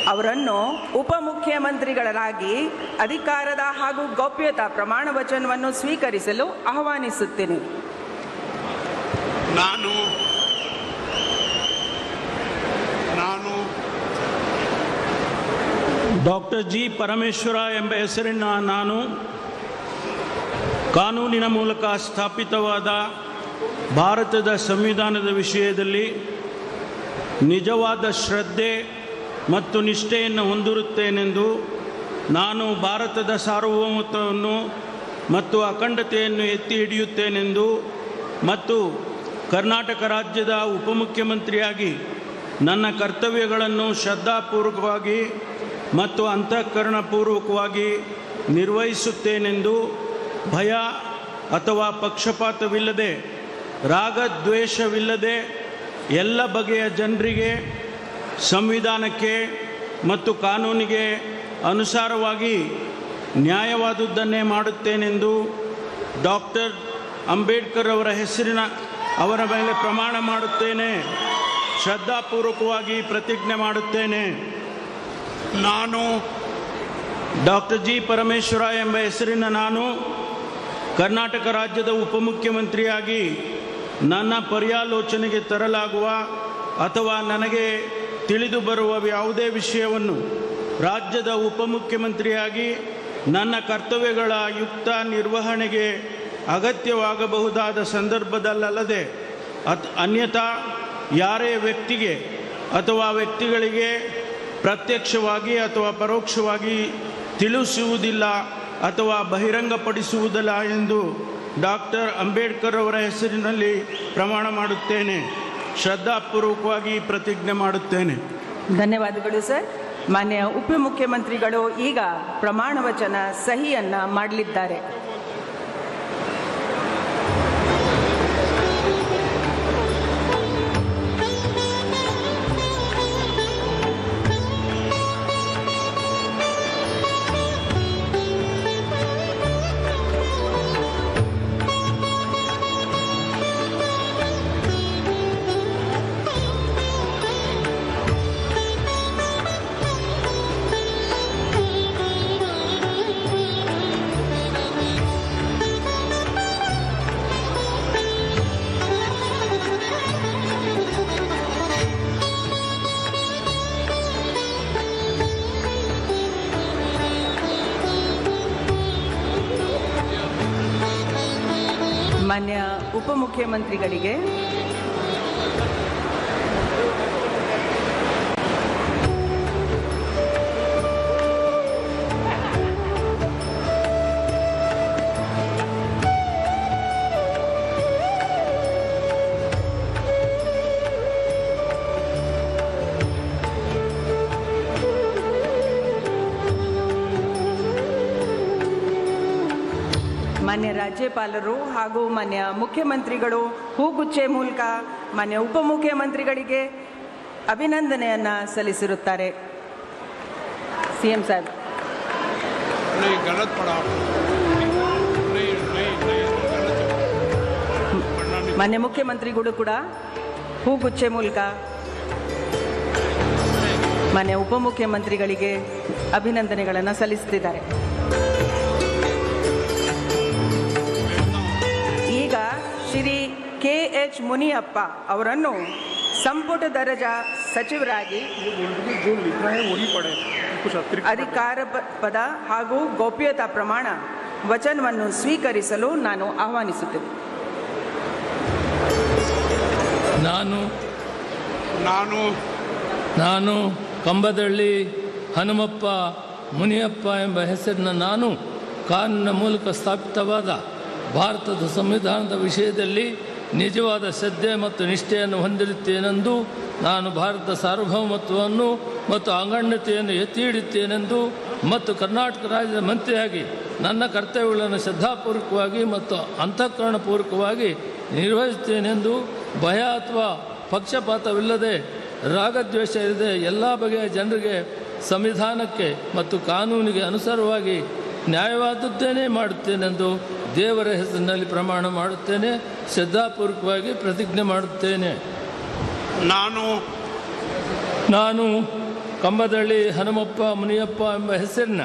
ಅವರನ್ನು ಉಪಮುಖ್ಯಮಂತ್ರಿಗಳಾಗಿ ಅಧಿಕಾರದ ಹಾಗೂ ಗೌಪ್ಯತಾ ಪ್ರಮಾಣ ವಚನವನ್ನು ಸ್ವೀಕರಿಸಲು ಆಹ್ವಾನಿಸುತ್ತೇನೆ. ನಾನು ಡಾಕ್ಟರ್ ಜಿ ಪರಮೇಶ್ವರ ಎಂಬ ಹೆಸರಿನ ನಾನು ಕಾನೂನಿನ ಮೂಲಕ ಸ್ಥಾಪಿತವಾದ ಭಾರತದ ಸಂವಿಧಾನದ ವಿಷಯದಲ್ಲಿ ನಿಜವಾದ ಶ್ರದ್ಧೆ ಮತ್ತು ನಿಷ್ಠೆಯನ್ನು ಹೊಂದಿರುತ್ತೇನೆಂದು ನಾನು ಭಾರತದ ಸಾರ್ವಭೌಮತ್ವವನ್ನು ಮತ್ತು ಅಖಂಡತೆಯನ್ನು ಎತ್ತಿ ಹಿಡಿಯುತ್ತೇನೆಂದು ಮತ್ತು ಕರ್ನಾಟಕ ರಾಜ್ಯದ ಉಪಮುಖ್ಯಮಂತ್ರಿಯಾಗಿ ನನ್ನ ಕರ್ತವ್ಯಗಳನ್ನು ಶ್ರದ್ಧಾಪೂರ್ವಕವಾಗಿ ಮತ್ತು ಅಂತಃಕರಣಪೂರ್ವಕವಾಗಿ ನಿರ್ವಹಿಸುತ್ತೇನೆಂದು ಭಯ ಅಥವಾ ಪಕ್ಷಪಾತವಿಲ್ಲದೆ ರಾಗದ್ವೇಷವಿಲ್ಲದೆ ಎಲ್ಲ ಬಗೆಯ ಜನರಿಗೆ ಸಂವಿಧಾನಕ್ಕೆ ಮತ್ತು ಕಾನೂನಿಗೆ ಅನುಸಾರವಾಗಿ ನ್ಯಾಯವಾದುದನ್ನೇ ಮಾಡುತ್ತೇನೆಂದು ಡಾಕ್ಟರ್ ಅಂಬೇಡ್ಕರ್ ಅವರ ಮೇಲೆ ಪ್ರಮಾಣ ಮಾಡುತ್ತೇನೆ. ಶ್ರದ್ಧಾಪೂರ್ವಕವಾಗಿ ಪ್ರತಿಜ್ಞೆ ಮಾಡುತ್ತೇನೆ. ನಾನು ಡಾಕ್ಟರ್ ಜಿ ಪರಮೇಶ್ವರ ಎಂಬ ಹೆಸರಿನ ನಾನು ಕರ್ನಾಟಕ ರಾಜ್ಯದ ಉಪಮುಖ್ಯಮಂತ್ರಿಯಾಗಿ ನನ್ನ ಪರ್ಯಾಲೋಚನೆಗೆ ತರಲಾಗುವ ಅಥವಾ ನನಗೆ ತಿಳಿದು ಬರುವ ಯಾವುದೇ ವಿಷಯವನ್ನು ರಾಜ್ಯದ ಉಪಮುಖ್ಯಮಂತ್ರಿಯಾಗಿ ನನ್ನ ಕರ್ತವ್ಯಗಳ ಯುಕ್ತ ನಿರ್ವಹಣೆಗೆ ಅಗತ್ಯವಾಗಬಹುದಾದ ಸಂದರ್ಭದಲ್ಲದೆ ಅನ್ಯಥಾ ಯಾರೇ ವ್ಯಕ್ತಿಗೆ ಅಥವಾ ವ್ಯಕ್ತಿಗಳಿಗೆ ಪ್ರತ್ಯಕ್ಷವಾಗಿ ಅಥವಾ ಪರೋಕ್ಷವಾಗಿ ತಿಳಿಸುವುದಿಲ್ಲ ಅಥವಾ ಬಹಿರಂಗಪಡಿಸುವುದಿಲ್ಲ ಎಂದು ಡಾಕ್ಟರ್ ಅಂಬೇಡ್ಕರ್ ಅವರ ಹೆಸರಿನಲ್ಲಿ ಪ್ರಮಾಣ ಮಾಡುತ್ತೇನೆ. ಶ್ರದ್ಧಾಪೂರ್ವಕವಾಗಿ ಪ್ರತಿಜ್ಞೆ ಮಾಡುತ್ತೇನೆ. ಧನ್ಯವಾದಗಳು ಸರ್. ಮಾನ್ಯ ಉಪಮುಖ್ಯಮಂತ್ರಿಗಳು ಈಗ ಪ್ರಮಾಣ ವಚನ ಸಹಿಯನ್ನು ಮಾಡಲಿದ್ದಾರೆ. ಮಾನ್ಯ ಉಪಮುಖ್ಯಮಂತ್ರಿಗಳಿಗೆ ಮಾನ್ಯ ರಾಜ್ಯಪಾಲರು ಹಾಗೂ ಮಾನ್ಯ ಮುಖ್ಯಮಂತ್ರಿಗಳು ಹೂಗುಚ್ಚೆ ಮೂಲಕ ಮಾನ್ಯ ಉಪಮುಖ್ಯಮಂತ್ರಿಗಳಿಗೆ ಅಭಿನಂದನೆಯನ್ನು ಸಲ್ಲಿಸಿರುತ್ತಾರೆ. ಸಿಎಂ ಸಾಹೇಬ್. ಮಾನ್ಯ ಮುಖ್ಯಮಂತ್ರಿಗಳು ಕೂಡ ಹೂಗುಚ್ಚೆ ಮೂಲಕ ಮಾನ್ಯ ಉಪಮುಖ್ಯಮಂತ್ರಿಗಳಿಗೆ ಅಭಿನಂದನೆಗಳನ್ನು ಸಲ್ಲಿಸುತ್ತಿದ್ದಾರೆ. ಈಗ ಶ್ರೀ KH ಮುನಿಯಪ್ಪ ಅವರನ್ನು ಸಂಪುಟ ದರ್ಜಾ ಸಚಿವರಾಗಿ ಅಧಿಕಾರ ಪದ ಹಾಗೂ ಗೌಪ್ಯತಾ ಪ್ರಮಾಣ ವಚನವನ್ನು ಸ್ವೀಕರಿಸಲು ನಾನು ಆಹ್ವಾನಿಸುತ್ತೇನೆ. ನಾನು ಕಂಬದಳ್ಳಿ ಹನುಮಪ್ಪ ಮುನಿಯಪ್ಪ ಎಂಬ ಹೆಸರಿನ ನಾನು ಕಾನೂನಿನ ಮೂಲಕ ಸ್ಥಾಪಿತವಾದ ಭಾರತದ ಸಂವಿಧಾನದ ವಿಷಯದಲ್ಲಿ ನಿಜವಾದ ಶ್ರದ್ಧೆ ಮತ್ತು ನಿಷ್ಠೆಯನ್ನು ಹೊಂದಿರುತ್ತೇನೆಂದು ನಾನು ಭಾರತದ ಸಾರ್ವಭೌಮತ್ವವನ್ನು ಮತ್ತು ಅಖಂಡತೆಯನ್ನು ಎತ್ತಿ ಹಿಡಿಯುತ್ತೇನೆಂದು ಮತ್ತು ಕರ್ನಾಟಕ ರಾಜ್ಯದ ಮಂತ್ರಿಯಾಗಿ ನನ್ನ ಕರ್ತವ್ಯಗಳನ್ನು ಶ್ರದ್ಧಾಪೂರ್ವಕವಾಗಿ ಮತ್ತು ಅಂತಃಕರಣಪೂರ್ವಕವಾಗಿ ನಿರ್ವಹಿಸುತ್ತೇನೆಂದು ಭಯ ಅಥವಾ ಪಕ್ಷಪಾತವಿಲ್ಲದೆ ರಾಗದ್ವೇಷ ಇಲ್ಲದೆ ಎಲ್ಲ ಬಗೆಯ ಜನರಿಗೆ ಸಂವಿಧಾನಕ್ಕೆ ಮತ್ತು ಕಾನೂನಿಗೆ ಅನುಸಾರವಾಗಿ ನ್ಯಾಯವಾದದ್ದೇನೇ ಮಾಡುತ್ತೇನೆಂದು ದೇವರ ಹೆಸರಿನಲ್ಲಿ ಪ್ರಮಾಣ ಮಾಡುತ್ತೇನೆ. ಶ್ರದ್ಧಾಪೂರ್ವಕವಾಗಿ ಪ್ರತಿಜ್ಞೆ ಮಾಡುತ್ತೇನೆ. ನಾನು ಕಂಬದಳ್ಳಿ ಹನುಮಪ್ಪ ಮುನಿಯಪ್ಪ ಎಂಬ ಹೆಸರಿನ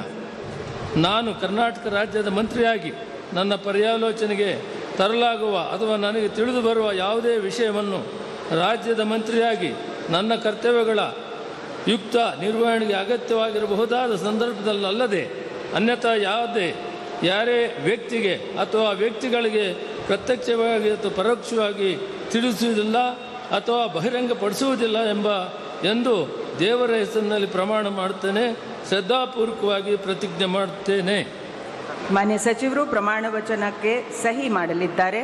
ನಾನು ಕರ್ನಾಟಕ ರಾಜ್ಯದ ಮಂತ್ರಿಯಾಗಿ ನನ್ನ ಪರ್ಯಾಲೋಚನೆಗೆ ತರಲಾಗುವ ಅಥವಾ ನನಗೆ ತಿಳಿದು ಬರುವ ಯಾವುದೇ ವಿಷಯವನ್ನು ರಾಜ್ಯದ ಮಂತ್ರಿಯಾಗಿ ನನ್ನ ಕರ್ತವ್ಯಗಳ ಯುಕ್ತ ನಿರ್ವಹಣೆಗೆ ಅಗತ್ಯವಾಗಿರಬಹುದಾದ ಸಂದರ್ಭದಲ್ಲದೆ ಅನ್ಯಥಾ ಯಾರೇ ವ್ಯಕ್ತಿಗೆ ಅಥವಾ ವ್ಯಕ್ತಿಗಳಿಗೆ ಪ್ರತ್ಯಕ್ಷವಾಗಿ ಅಥವಾ ಪರೋಕ್ಷವಾಗಿ ತಿಳಿಸುವುದಿಲ್ಲ ಅಥವಾ ಬಹಿರಂಗಪಡಿಸುವುದಿಲ್ಲ ಎಂದು ದೇವರ ಹೆಸರಿನಲ್ಲಿ ಪ್ರಮಾಣ ಮಾಡುತ್ತೇನೆ. ಶ್ರದ್ಧಾಪೂರ್ವಕವಾಗಿ ಪ್ರತಿಜ್ಞೆ ಮಾಡುತ್ತೇನೆ. ಮಾನ್ಯ ಸಚಿವರು ಪ್ರಮಾಣ ವಚನಕ್ಕೆ ಸಹಿ ಮಾಡಲಿದ್ದಾರೆ.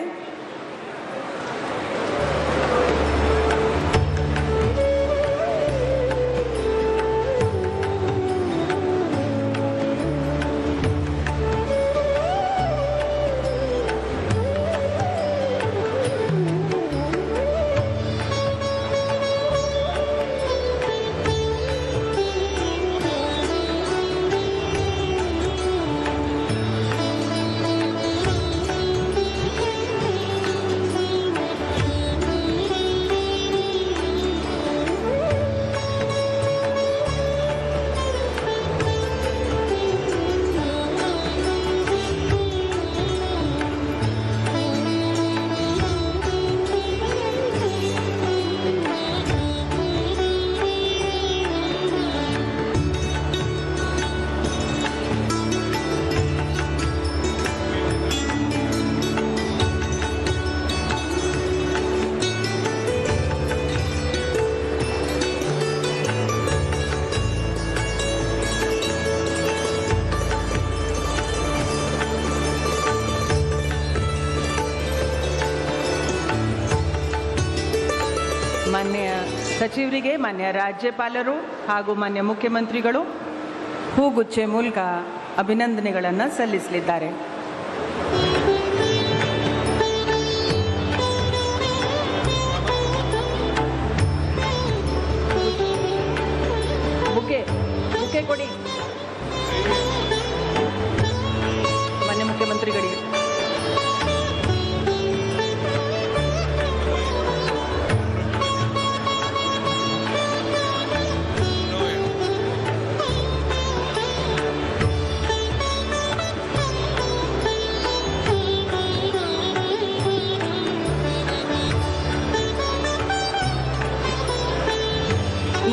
ಮಾನ್ಯ ಸಚಿವರಿಗೆ ಮಾನ್ಯ ರಾಜ್ಯಪಾಲರು ಹಾಗೂ ಮಾನ್ಯ ಮುಖ್ಯಮಂತ್ರಿಗಳು ಹೂಗುಚ್ಚೆ ಮೂಲಕ ಅಭಿನಂದನೆಗಳನ್ನು ಸಲ್ಲಿಸಲಿದ್ದಾರೆ. ಬುಕೆ ಕೊಡಿ ಮಾನ್ಯ ಮುಖ್ಯಮಂತ್ರಿಗಳಿಗೆ.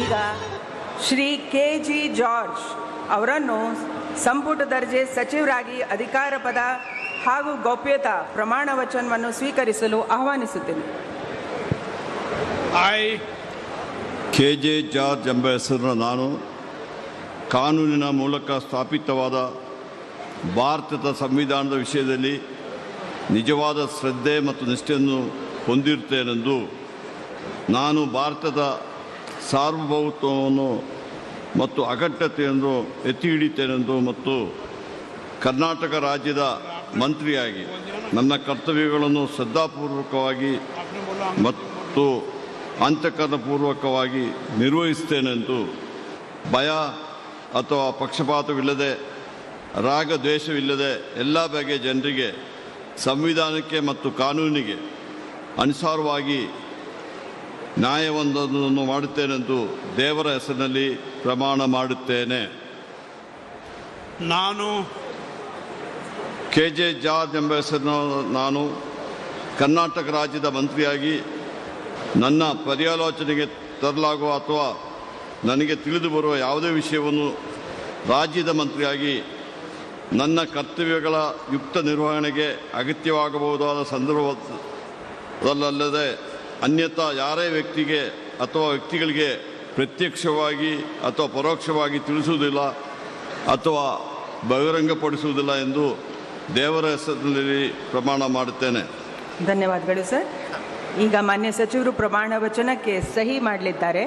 ಈಗ ಶ್ರೀ ಕೆ.ಜಿ. ಜಾರ್ಜ್ ಅವರನ್ನು ಸಂಪುಟ ದರ್ಜೆ ಸಚಿವರಾಗಿ ಅಧಿಕಾರ ಪದ ಹಾಗೂ ಗೌಪ್ಯತಾ ಪ್ರಮಾಣ ವಚನವನ್ನು ಸ್ವೀಕರಿಸಲು ಆಹ್ವಾನಿಸುತ್ತೇನೆ. ಕೆ.ಜೆ. ಜಾರ್ಜ್ ಎಂಬ ಹೆಸರಿನ ನಾನು ಕಾನೂನಿನ ಮೂಲಕ ಸ್ಥಾಪಿತವಾದ ಭಾರತದ ಸಂವಿಧಾನದ ವಿಷಯದಲ್ಲಿ ನಿಜವಾದ ಶ್ರದ್ಧೆ ಮತ್ತು ನಿಷ್ಠೆಯನ್ನು ಹೊಂದಿರುತ್ತೇನೆಂದು, ನಾನು ಭಾರತದ ಸಾರ್ವಭೌಮತ್ವವನ್ನು ಮತ್ತು ಅಖಂಡತೆಯನ್ನು ಎತ್ತಿ ಹಿಡಿತೇನೆಂದು ಮತ್ತು ಕರ್ನಾಟಕ ರಾಜ್ಯದ ಮಂತ್ರಿಯಾಗಿ ನನ್ನ ಕರ್ತವ್ಯಗಳನ್ನು ಶ್ರದ್ಧಾಪೂರ್ವಕವಾಗಿ ಮತ್ತು ಅಂತಃಕರಣಪೂರ್ವಕವಾಗಿ ನಿರ್ವಹಿಸುತ್ತೇನೆಂದು ಭಯ ಅಥವಾ ಪಕ್ಷಪಾತವಿಲ್ಲದೆ ರಾಗ ದ್ವೇಷವಿಲ್ಲದೆ ಎಲ್ಲ ಬಗೆಯ ಜನರಿಗೆ ಸಂವಿಧಾನಕ್ಕೆ ಮತ್ತು ಕಾನೂನಿಗೆ ಅನುಸಾರವಾಗಿ ನ್ಯಾಯವೊಂದನ್ನು ಮಾಡುತ್ತೇನೆಂದು ದೇವರ ಹೆಸರಿನಲ್ಲಿ ಪ್ರಮಾಣ ಮಾಡುತ್ತೇನೆ. ನಾನು ಕೆ.ಜೆ. ಜಾರ್ಜ್ ಎಂಬ ಹೆಸರಿನ ನಾನು ಕರ್ನಾಟಕ ರಾಜ್ಯದ ಮಂತ್ರಿಯಾಗಿ ನನ್ನ ಪರ್ಯಾಲೋಚನೆಗೆ ತರಲಾಗುವ ಅಥವಾ ನನಗೆ ತಿಳಿದು ಬರುವ ಯಾವುದೇ ವಿಷಯವನ್ನು ರಾಜ್ಯದ ಮಂತ್ರಿಯಾಗಿ ನನ್ನ ಕರ್ತವ್ಯಗಳ ಯುಕ್ತ ನಿರ್ವಹಣೆಗೆ ಅಗತ್ಯವಾಗಬಹುದಾದ ಸಂದರ್ಭದಲ್ಲದೆ ಅನ್ಯಥಾ ಯಾರೇ ವ್ಯಕ್ತಿಗೆ ಅಥವಾ ವ್ಯಕ್ತಿಗಳಿಗೆ ಪ್ರತ್ಯಕ್ಷವಾಗಿ ಅಥವಾ ಪರೋಕ್ಷವಾಗಿ ತಿಳಿಸುವುದಿಲ್ಲ ಅಥವಾ ಬಹಿರಂಗಪಡಿಸುವುದಿಲ್ಲ ಎಂದು ದೇವರ ಹೆಸರಿನಲ್ಲಿ ಪ್ರಮಾಣ ಮಾಡುತ್ತೇನೆ. ಧನ್ಯವಾದಗಳು ಸರ್. ಈಗ ಮಾನ್ಯ ಸಚಿವರು ಪ್ರಮಾಣ ವಚನಕ್ಕೆ ಸಹಿ ಮಾಡಲಿದ್ದಾರೆ.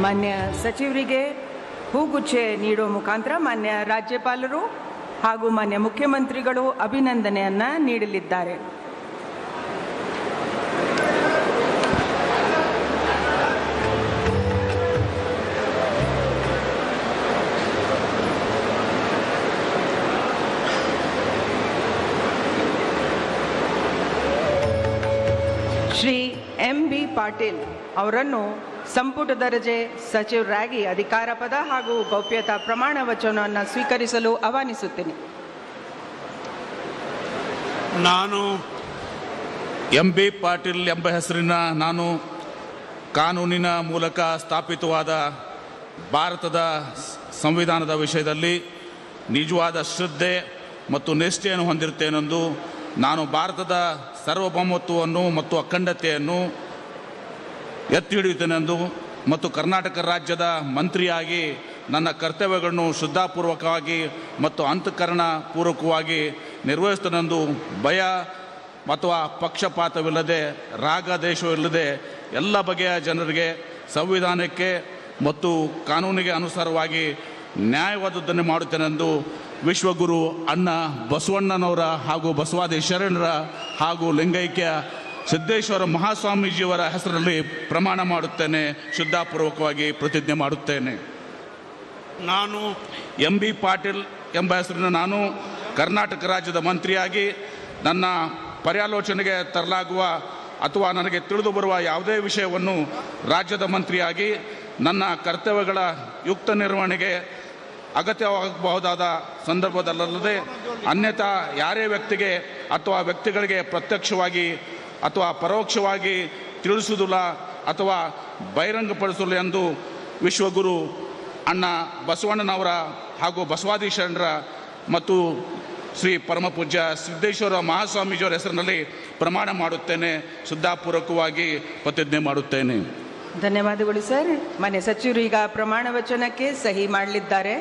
ಮಾನ್ಯ ಸಚಿವರಿಗೆ ಹೂಗುಚ್ಛೆ ನೀಡುವ ಮುಖಾಂತರ ಮಾನ್ಯ ರಾಜ್ಯಪಾಲರು ಹಾಗೂ ಮಾನ್ಯ ಮುಖ್ಯಮಂತ್ರಿಗಳು ಅಭಿನಂದನೆಯನ್ನು ನೀಡಲಿದ್ದಾರೆ. ಶ್ರೀ ಎಂ.ಬಿ. ಪಾಟೀಲ್ ಅವರನ್ನು ಸಂಪುಟ ದರ್ಜೆ ಸಚಿವರಾಗಿ ಅಧಿಕಾರ ಪದ ಹಾಗೂ ಗೌಪ್ಯತಾ ಪ್ರಮಾಣ ವಚನವನ್ನು ಸ್ವೀಕರಿಸಲು ಆಹ್ವಾನಿಸುತ್ತೇನೆ. ನಾನು ಎಂ.ಬಿ. ಪಾಟೀಲ್ ಎಂಬ ಹೆಸರಿನ ನಾನು ಕಾನೂನಿನ ಮೂಲಕ ಸ್ಥಾಪಿತವಾದ ಭಾರತದ ಸಂವಿಧಾನದ ವಿಷಯದಲ್ಲಿ ನಿಜವಾದ ಶ್ರದ್ಧೆ ಮತ್ತು ನಿಷ್ಠೆಯನ್ನು ಹೊಂದಿರುತ್ತೇನೆಂದು ನಾನು ಭಾರತದ ಸಾರ್ವಭೌಮತ್ವವನ್ನು ಮತ್ತು ಅಖಂಡತೆಯನ್ನು ಎತ್ತಿ ಹಿಡಿಯುತ್ತೇನೆಂದು ಮತ್ತು ಕರ್ನಾಟಕ ರಾಜ್ಯದ ಮಂತ್ರಿಯಾಗಿ ನನ್ನ ಕರ್ತವ್ಯಗಳನ್ನು ಶ್ರದ್ಧಾಪೂರ್ವಕವಾಗಿ ಮತ್ತು ಅಂತಃಕರಣಪೂರ್ವಕವಾಗಿ ನಿರ್ವಹಿಸುತ್ತೇನೆಂದು ಭಯ ಅಥವಾ ಪಕ್ಷಪಾತವಿಲ್ಲದೆ ರಾಗದೇಶವಿಲ್ಲದೆ ಎಲ್ಲ ಬಗೆಯ ಜನರಿಗೆ ಸಂವಿಧಾನಕ್ಕೆ ಮತ್ತು ಕಾನೂನಿಗೆ ಅನುಸಾರವಾಗಿ ನ್ಯಾಯವಾದದ್ದನ್ನು ಮಾಡುತ್ತೇನೆಂದು ವಿಶ್ವಗುರು ಅಣ್ಣ ಬಸವಣ್ಣನವರ ಹಾಗೂ ಬಸವಾದಿ ಶರಣರ ಹಾಗೂ ಲಿಂಗೈಕ್ಯ ಸಿದ್ದೇಶ್ವರ ಮಹಾಸ್ವಾಮೀಜಿಯವರ ಹೆಸರಲ್ಲಿ ಪ್ರಮಾಣ ಮಾಡುತ್ತೇನೆ, ಶ್ರದ್ಧಾಪೂರ್ವಕವಾಗಿ ಪ್ರತಿಜ್ಞೆ ಮಾಡುತ್ತೇನೆ. ನಾನು ಎಂ.ಬಿ. ಪಾಟೀಲ್ ಎಂಬ ಹೆಸರಿನ ನಾನು ಕರ್ನಾಟಕ ರಾಜ್ಯದ ಮಂತ್ರಿಯಾಗಿ ನನ್ನ ಪರ್ಯಾಲೋಚನೆಗೆ ತರಲಾಗುವ ಅಥವಾ ನನಗೆ ತಿಳಿದು ಬರುವ ಯಾವುದೇ ವಿಷಯವನ್ನು ರಾಜ್ಯದ ಮಂತ್ರಿಯಾಗಿ ನನ್ನ ಕರ್ತವ್ಯಗಳ ಯುಕ್ತ ನಿರ್ವಹಣೆಗೆ ಅಗತ್ಯವಾಗಬಹುದಾದ ಸಂದರ್ಭದಲ್ಲದೆ ಅನ್ಯಥಾ ಯಾರೇ ವ್ಯಕ್ತಿಗೆ ಅಥವಾ ವ್ಯಕ್ತಿಗಳಿಗೆ ಪ್ರತ್ಯಕ್ಷವಾಗಿ ಅಥವಾ ಪರೋಕ್ಷವಾಗಿ ತಿಳಿಸುವುದಿಲ್ಲ ಅಥವಾ ಬಹಿರಂಗಪಡಿಸಲು ಎಂದು ವಿಶ್ವಗುರು ಅಣ್ಣ ಬಸವಣ್ಣನವರ ಹಾಗೂ ಬಸವಾದಿ ಶರಣರ ಮತ್ತು ಶ್ರೀ ಪರಮಪೂಜ್ಯ ಸಿದ್ದೇಶ್ವರ ಮಹಾಸ್ವಾಮೀಜಿಯವರ ಹೆಸರಿನಲ್ಲಿ ಪ್ರಮಾಣ ಮಾಡುತ್ತೇನೆ, ಶ್ರದ್ಧಾಪೂರ್ವಕವಾಗಿ ಪ್ರತಿಜ್ಞೆ ಮಾಡುತ್ತೇನೆ. ಧನ್ಯವಾದಗಳು ಸರ್. ಮಾನ್ಯ ಸಚಿವರು ಈಗ ಪ್ರಮಾಣ ವಚನಕ್ಕೆ ಸಹಿ ಮಾಡಲಿದ್ದಾರೆ.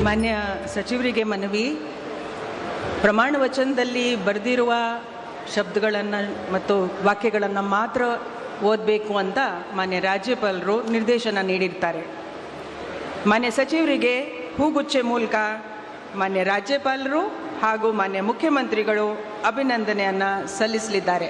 ಮಾನ್ಯ ಸಚಿವರಿಗೆ ಮನವಿ, ಪ್ರಮಾಣ ವಚನದಲ್ಲಿ ಬರೆದಿರುವ ಶಬ್ದಗಳನ್ನು ಮತ್ತು ವಾಕ್ಯಗಳನ್ನು ಮಾತ್ರ ಓದಬೇಕು ಅಂತ ಮಾನ್ಯ ರಾಜ್ಯಪಾಲರು ನಿರ್ದೇಶನ ನೀಡಿರ್ತಾರೆ. ಮಾನ್ಯ ಸಚಿವರಿಗೆ ಹೂಗುಚ್ಛೆ ಮೂಲಕ ಮಾನ್ಯ ರಾಜ್ಯಪಾಲರು ಹಾಗೂ ಮಾನ್ಯ ಮುಖ್ಯಮಂತ್ರಿಗಳು ಅಭಿನಂದನೆಯನ್ನು ಸಲ್ಲಿಸಲಿದ್ದಾರೆ.